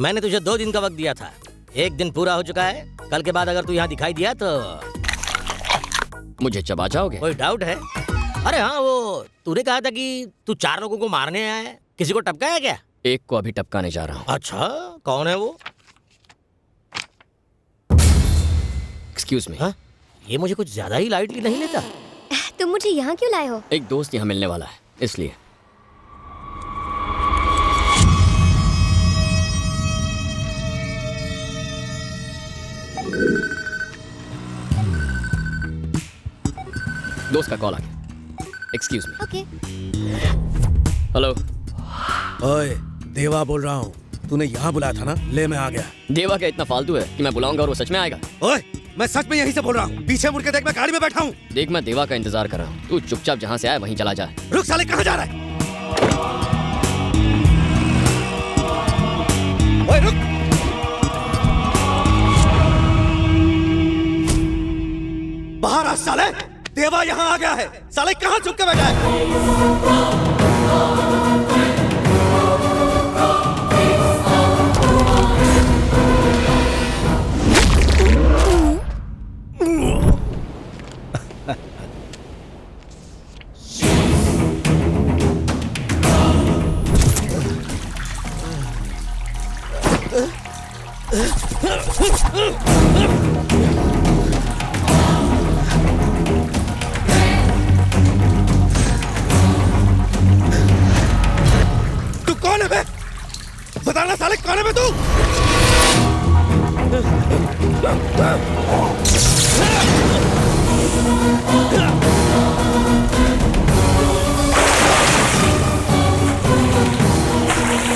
मैंने तुझे 2 दिन का वक्त दिया था, 1 दिन पूरा हो चुका है। कल के बाद अगर तू यहाँ दिखाई दिया तो मुझे चबा जाओगे? कोई डाउट है? अरे हाँ, वो तूने कहा था कि तू 4 लोगों को मारने आया है, किसी को टपका है क्या? एक को अभी टपकाने जा रहा हूँ। अच्छा, कौन है वो? Excuse me. हाँ? ये मुझे कुछ ज्यादा ही लाइटली नहीं लेता। तुम मुझे यहाँ क्यों लाए हो? एक दोस्त यहाँ मिलने वाला है, इसलिए। दोस्त का कॉल आ गया। Excuse me. ओके। हेलो। ओए, देवा बोल रहा हूँ। तूने यहाँ बुलाया था ना? ले, मैं आ गया। देवा क्या इतना फालतू है कि मैं बुलाऊंगा और वो सच में आएगा? ओए, मैं सच में यहीं से बोल रहा हूँ। पीछे मुड़ के देख, मैं गाड़ी में बैठा हूँ। देख, मैं देवा का इंतजार कर रहा हूँ। तू चुपचाप जहाँ से आया वहीं चला जा। रुक साले, कहाँ जा रहा है? ओए रुक! बाहर आ साले! देवा यहाँ आ गया है। साले कहाँ छुप के बैठा है? तू कौन है बे? बताना साले, कौन है बे तू?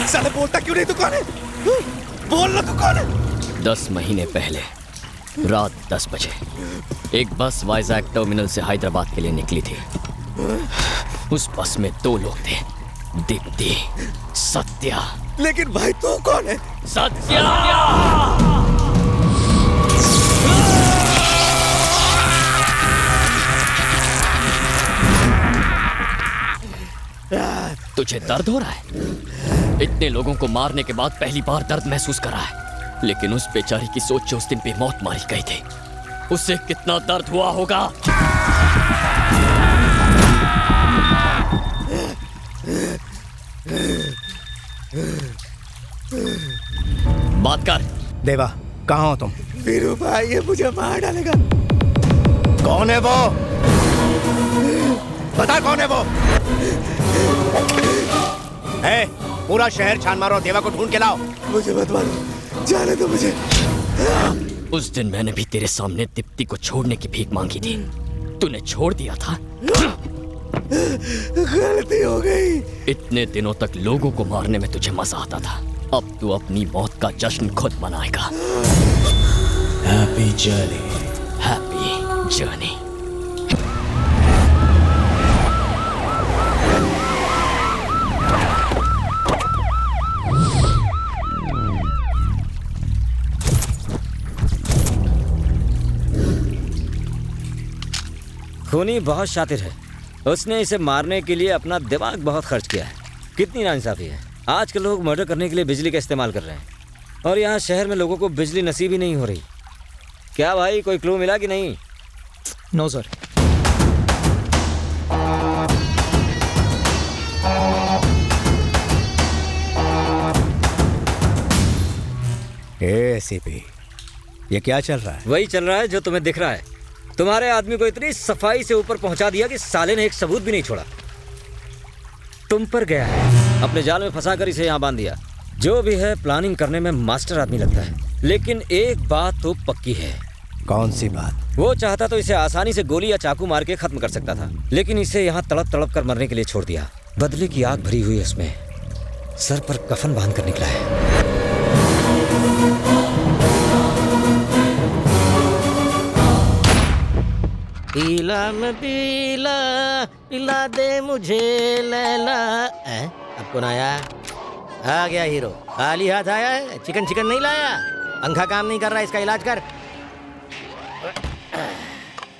साले बोलता क्यों नहीं? तू कौन है? बोल ना, तू कौन है? 10 महीने पहले रात 10 बजे एक बस वाइजैक टर्मिनल से हैदराबाद के लिए निकली थी। उस बस में 2 लोग थे, दीप्ति, सत्या। लेकिन भाई तू कौन है? सत्या! तुझे दर्द हो रहा है? इतने लोगों को मारने के बाद पहली बार दर्द महसूस करा है। लेकिन उस बेचारी की सोच जो उस दिन बेमौत मारी गई थी, उससे कितना दर्द हुआ होगा। बात कर। देवा, कहाँ हो तुम? वीरू भाई, ये मुझे मार डालेगा। कौन है वो? बता कौन है वो? ए, पूरा शहर छान मारो, देवा को ढूंढ के लाओ। मुझे मत मारो, जाने दो मुझे। उस दिन मैंने भी तेरे सामने दीप्ति को छोड़ने की भीख मांगी थी, तूने छोड़ दिया था। गलती हो गई। इतने दिनों तक लोगों को मारने में तुझे मजा आता था, अब तू अपनी मौत का जश्न खुद मनाएगा। Happy journey. Happy journey. खूनी बहुत शातिर है, उसने इसे मारने के लिए अपना दिमाग बहुत खर्च किया है। कितनी नाइंसाफी है, आज के लोग मर्डर करने के लिए बिजली का इस्तेमाल कर रहे हैं और यहाँ शहर में लोगों को बिजली नसीब ही नहीं हो रही। क्या भाई, कोई क्लू मिला कि नहीं? No sir. एसीपी, ये क्या चल रहा है? वही चल रहा है जो तुम्हें दिख रहा है। तुम्हारे आदमी को इतनी सफाई से ऊपर पहुंचा दिया कि साले ने एक सबूत भी नहीं छोड़ा। तुम पर गया है, अपने जाल में फंसा कर इसे यहाँ बांध दिया। जो भी है, प्लानिंग करने में मास्टर आदमी लगता है। लेकिन एक बात तो पक्की है। कौन सी बात? वो चाहता तो इसे आसानी से गोली या चाकू मार के खत्म कर सकता था, लेकिन इसे यहाँ तड़प तड़प कर मरने के लिए छोड़ दिया। बदले की आग भरी हुई इसमें, सर पर कफन बांध कर निकला है। पीला में पीला, पिला दे मुझे लैला। अब कौन आया? आ गया हीरो। खाली हाथ आया है, चिकन चिकन नहीं लाया। पंखा काम नहीं कर रहा, इसका इलाज कर।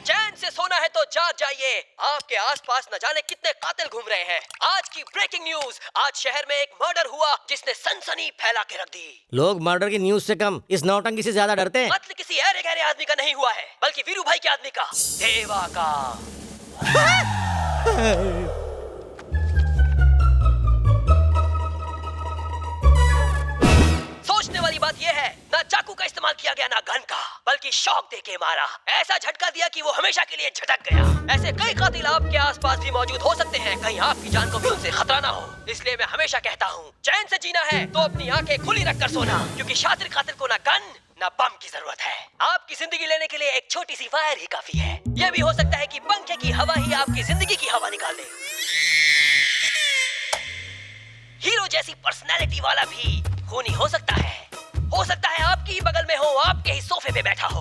चैन से सोना है तो तो जाग जाइए, आपके आसपास न जाने कितने कातिल घूम रहे हैं। आज की ब्रेकिंग न्यूज, आज शहर में एक मर्डर हुआ जिसने सनसनी फैला के रख दी। लोग मर्डर की न्यूज से कम इस नौटंकी से ज्यादा डरते हैं। कत्ल किसी अरे गहरे आदमी का नहीं हुआ है, बल्कि वीरू भाई के आदमी का, देवा का। सोचने वाली बात यह है, ना चाकू का इस्तेमाल किया गया, ना गन का, बल्कि शॉक देके मारा। ऐसा झटका दिया कि वो हमेशा के लिए झटक गया। ऐसे कई कातिल आपके आसपास भी मौजूद हो सकते हैं, कहीं आपकी जान को भी उनसे खतरा ना हो। इसलिए मैं हमेशा कहता हूँ, चैन से जीना है तो अपनी आंखें खुली रखकर सोना, क्योंकि शातिर कातिल को ना गन ना बम की जरूरत है। आपकी जिंदगी लेने के लिए एक छोटी सी फायर ही काफी है। यह भी हो सकता है कि पंखे की हवा ही आपकी जिंदगी की हवा निकाल दे। हीरो जैसी पर्सनैलिटी वाला भी खूनी हो सकता है आपकी ही बगल में हो, आपके ही सोफे पे बैठा हो,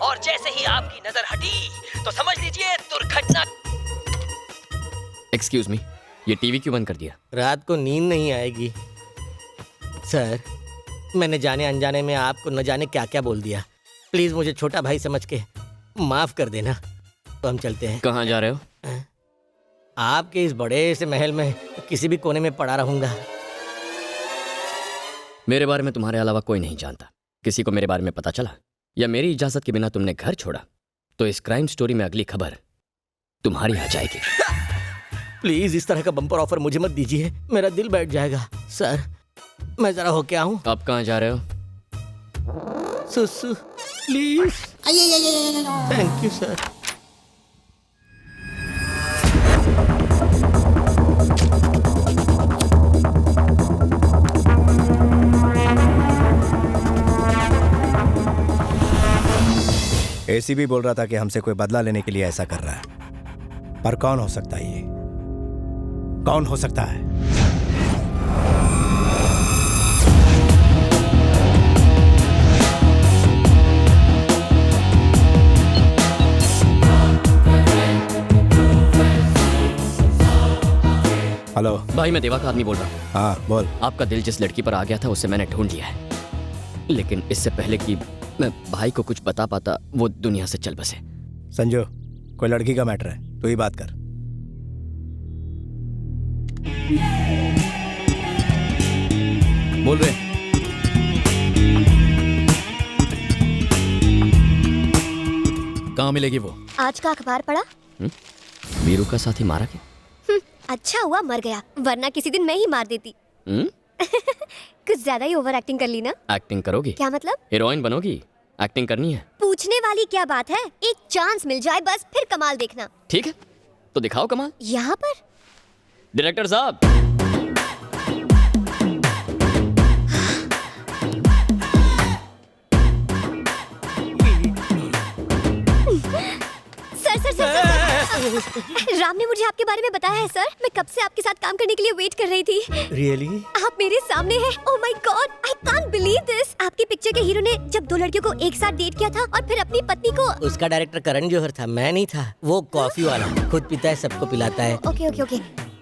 और जैसे ही आपकी नजर हटी तो समझ लीजिए दुर्घटना। एक्सक्यूज मी, ये टीवी क्यों बंद कर दिया? रात को नींद नहीं आएगी सर। मैंने जाने अनजाने में आपको न जाने क्या क्या बोल दिया। प्लीज मुझे छोटा भाई समझ के माफ कर देना। तो हम चलते हैं। कहाँ जा रहे हो? आपके इस बड़े से महल में किसी भी कोने में पड़ा रहूंगा। मेरे बारे में तुम्हारे अलावा कोई नहीं जानता। किसी को मेरे बारे में पता चला या मेरी इजाजत के बिना तुमने घर छोड़ा तो इस क्राइम स्टोरी में अगली खबर तुम्हारी आ जाएगी। प्लीज इस तरह का बम्पर ऑफर मुझे मत दीजिए, मेरा दिल बैठ जाएगा। सर मैं जरा होके आऊं। आप कहाँ जा रहे हो? सुसु please. Thank you sir. ACB बोल रहा था कि हमसे कोई बदला लेने के लिए ऐसा कर रहा है, पर कौन हो सकता है ये? कौन हो सकता है? हेलो भाई, मैं देवा का आदमी बोल रहा हूँ। हाँ बोल। आपका दिल जिस लड़की पर आ गया था उसे मैंने ढूंढ लिया है, लेकिन इससे पहले कि मैं भाई को कुछ बता पाता वो दुनिया से चल बसे। संजू, कोई लड़की का मैटर है, तू ही बात कर। बोल रहे। कहाँ मिलेगी वो? आज का अखबार पढ़ा? वीरू का साथी मारा क्या? अच्छा हुआ मर गया, वरना किसी दिन मैं ही मार देती। कुछ ज्यादा ही ओवर एक्टिंग कर ली ना। एक्टिंग करोगी? क्या मतलब? हीरोइन बनोगी? एक्टिंग करनी है? पूछने वाली क्या बात है, एक चांस मिल जाए बस, फिर कमाल देखना। ठीक है, तो दिखाओ कमाल। यहाँ पर डायरेक्टर साहब। सर राम ने मुझे आपके बारे में बताया है सर। मैं कब से आपके साथ काम करने के लिए वेट कर रही थी। रियली? आप मेरे सामने हैं। Oh my God, I can't believe this. आपकी पिक्चर के हीरो ने जब दो लड़कियों को एक साथ डेट किया था और फिर अपनी पत्नी को। उसका डायरेक्टर करण जौहर था, मैं नहीं था। वो कॉफी वाला, खुद पीता है, सबको पिलाता है। Okay okay okay.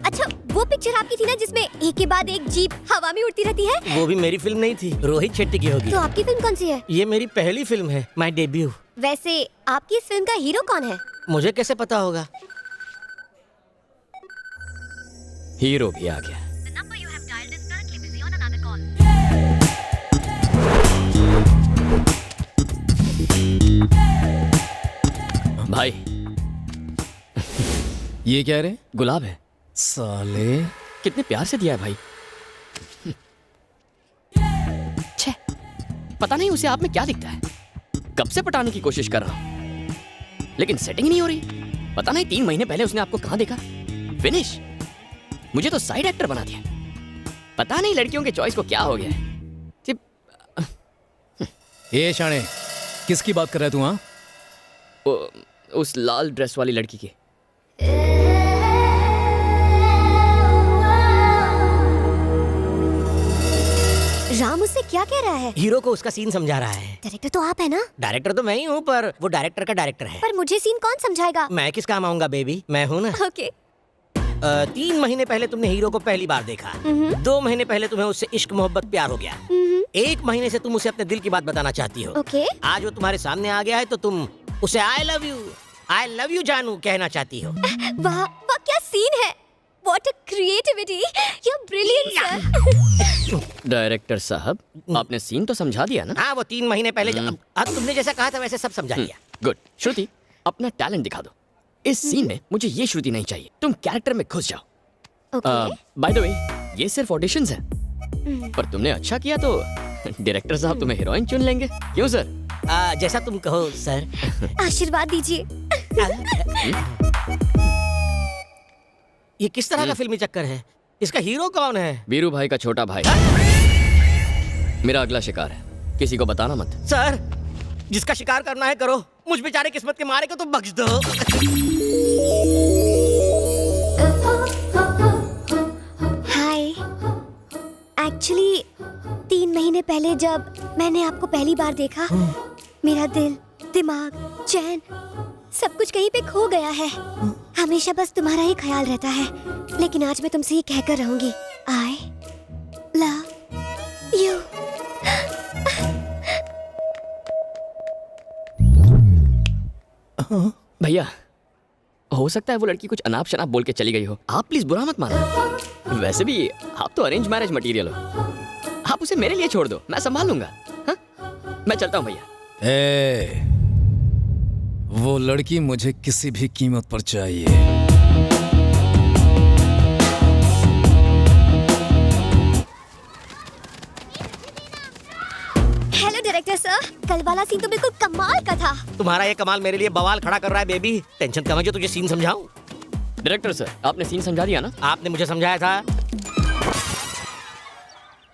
अच्छा, वो पिक्चर आपकी थी ना जिसमें एक के बाद एक जीप हवा में उड़ती रहती है? वो भी मेरी फिल्म नहीं थी, रोहित शेट्टी की होगी। तो आपकी फिल्म कौन सी है? ये मेरी पहली फिल्म है, माय डेब्यू। वैसे आपकी इस फिल्म का हीरो कौन है? मुझे कैसे पता होगा? हीरो भी आ गया। भाई ये क्या रे? गुलाब है। साले कितने प्यार से दिया है भाई। छे, पता नहीं उसे आप में क्या दिखता है। कब से पटाने की कोशिश कर रहा हूं, लेकिन सेटिंग नहीं हो रही। पता नहीं 3 महीने पहले उसने आपको कहां देखा। फिनिश। मुझे तो साइड एक्टर बना दिया। पता नहीं लड़कियों के चॉइस को क्या हो गया है। ये शाणे, किसकी बात कर रहा है तू? हाँ, उस लाल ड्रेस वाली लड़की की। राम उससे क्या कह रहा है? हीरो को उसका सीन समझा रहा है। डायरेक्टर तो आप है ना? डायरेक्टर तो मैं ही हूँ, पर वो डायरेक्टर का डायरेक्टर है। पर मुझे सीन कौन समझाएगा? मैं किस काम आऊंगा बेबी, मैं हूँ ना। ओके। 3 महीने पहले तुमने हीरो को पहली बार देखा। 2 महीने पहले तुम्हें उससे इश्क मोहब्बत प्यार हो गया। 1 महीने से तुम उसे अपने दिल की बात बताना चाहती हो। ओके। आज वो तुम्हारे सामने आ गया है तो तुम उसे I love you I love you जानू कहना चाहती हो। वाह वाह क्या सीन है, what a creativity, you are brilliant sir. Director साहब, आपने सीन तो समझा दिया ना? हाँ, वो 3 महीने पहले अब तुमने जैसा कहा था वैसे सब समझा दिया। गुड। श्रुति, अपना टैलेंट दिखा दो। इस सीन में मुझे ये श्रुति नहीं चाहिए, तुम कैरेक्टर में घुस जाओ। ओके बाय द वे, ये सिर्फ ऑडिशंस हैं, पर तुमने अच्छा किया तो डायरेक्टर साहब तुम्हें हीरोइन चुन लेंगे। क्यों सर? जैसा तुम कहो सर। आशीर्वाद दीजिए। ये किस तरह का फिल्मी चक्कर है? इसका हीरो कौन है? वीरू भाई का छोटा भाई। मेरा अगला शिकार है, किसी को बताना मत। सर, जिसका शिकार करना है करो, मुझ बेचारे किस्मत के मारे को तो बख्श दो। हाय, एक्चुअली 3 महीने पहले जब मैंने आपको पहली बार देखा, मेरा दिल, दिमाग, चैन सब कुछ कहीं पे खो गया है। हमेशा बस तुम्हारा ही ख्याल रहता है, लेकिन आज मैं तुमसे ये कहकर रहूंगी, आई लव यू। भैया, हो सकता है वो लड़की कुछ अनाप शनाप बोल के चली गई हो, आप प्लीज बुरा मत मानो। वैसे भी आप तो अरेंज मैरिज मटेरियल हो, आप उसे मेरे लिए छोड़ दो, मैं संभाल लूंगा। हाँ? मैं चलता हूँ भैया। वो लड़की मुझे किसी भी कीमत पर चाहिए। हेलो डायरेक्टर सर, कल वाला सीन तो बिल्कुल कमाल का था। तुम्हारा ये कमाल मेरे लिए बवाल खड़ा कर रहा है बेबी। टेंशन कम है जो तुझे सीन समझाऊं। डायरेक्टर सर, आपने सीन समझा दिया ना? आपने मुझे समझाया था।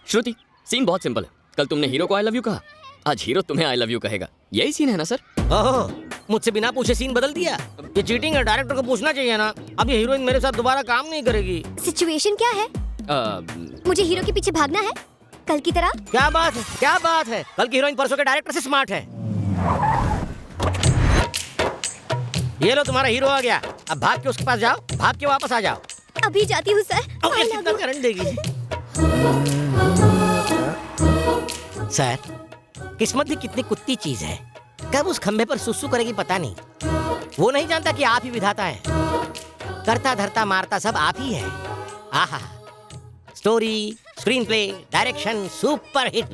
श्रुति, सीन बहुत सिंपल है। कल तुमने हीरो को आई लव यू कहा, आज हीरो तुम्हें आई लव यू कहेगा। यही सीन है ना सर? ओहो, मुझसे बिना पूछे सीन बदल दिया। ये चीटिंग है, डायरेक्टर को पूछना चाहिए ना। अब ये हीरोइन मेरे साथ दोबारा काम नहीं करेगी। सिचुएशन क्या है? मुझे हीरो के पीछे भागना है कल की तरह? क्या बात है, क्या बात है। कल की हीरोइन परसों के डायरेक्टर से स्मार्ट है। ये लो, तुम्हारा हीरो आ गया। अब भाग के उसके पास जाओ, भाग के वापस आ जाओ। अभी जाती हूँ सर। अब ये कितना करंट देगी? सर, किस्मत भी कितनी कुत्ती चीज है। कब उस खंबे पर सुसु करेगी पता नहीं। वो नहीं जानता कि आप ही विधाता है। करता धरता मारता सब आप ही है। आहा, story, screen play, direction super hit.